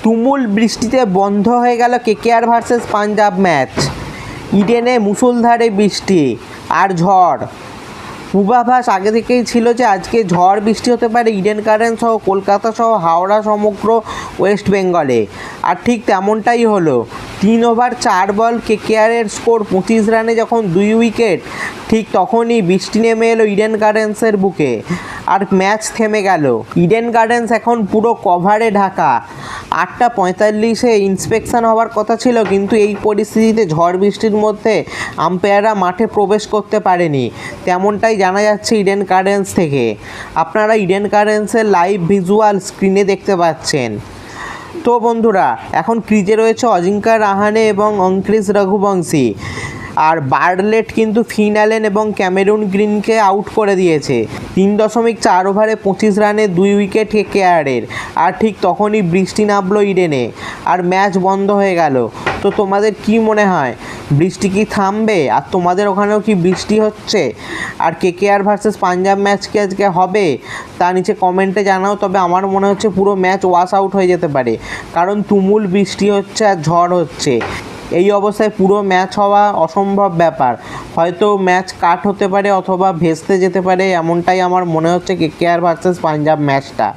তুমুল বৃষ্টিতে বন্ধ হয়ে গেল কেকেআর ভার্সেস পাঞ্জাব ম্যাচ। ইডেনে মুষলধারে বৃষ্টি আর ঝড়। পূর্বাভাস আগে থেকেই ছিল যে আজকে ঝড় বৃষ্টি হতে পারে ইডেন গার্ডেন সহ কলকাতা সহ হাওড়া সমগ্র ওয়েস্ট বেঙ্গলে। আর ঠিক তেমনটাই হলো। 3 ওভার 4 বল কেকেআরের স্কোর 25 রানে যখন 2 উইকেট, ঠিক তখনই বৃষ্টি নেমে এলো ইডেন গার্ডেন্সের বুকে আর ম্যাচ থেমে গেল। ইডেন গার্ডেন্স এখন পুরো কভারে ঢাকা। 8:45-এ ইন্সপেকশন হওয়ার কথা ছিল, কিন্তু এই পরিস্থিতিতে ঝড় বৃষ্টির মধ্যে আম্পায়াররা মাঠে প্রবেশ করতে পারেনি, তেমনটাই জানা যাচ্ছে ইডেন গার্ডেন্স থেকে। আপনারা ইডেন গার্ডেন্সের লাইভ ভিজুয়াল স্ক্রিনে দেখতে পাচ্ছেন। তো বন্ধুরা, এখন ক্রিজে রয়েছে অজিঙ্কা রাহানে এবং অঙ্ক্রিস রঘুবংশী। আর বার্ডলেট কিন্তু ফিন অ্যালেন এবং ক্যামেরুন গ্রিনকে আউট করে দিয়েছে। 3.4 ওভারে 25 রানে 2 উইকেট কেকেআরের। আর ঠিক তখনই বৃষ্টি নামলো ইডেনে আর ম্যাচ বন্ধ হয়ে গেল। তো তোমাদের কি মনে হয়, বৃষ্টি কি থামবে? আর তোমাদের ওখানেও কি বৃষ্টি হচ্ছে? আর কেকেআর ভার্সেস পাঞ্জাব ম্যাচ কি আজকে হবে তা নিচে কমেন্টে জানাও। তবে আমার মনে হচ্ছে পুরো ম্যাচ ওয়াশ আউট হয়ে যেতে পারে, কারণ তুমুল বৃষ্টি হচ্ছে আর ঝড় হচ্ছে। এই অবস্থায় পুরো ম্যাচ হওয়া অসম্ভব ব্যাপার। হয়তো ম্যাচ কাট হতে পারে অথবা ভেস্তে যেতে পারে, এমনটাই আমার মনে হচ্ছে কেকেআর ভার্সেস পাঞ্জাব ম্যাচটা।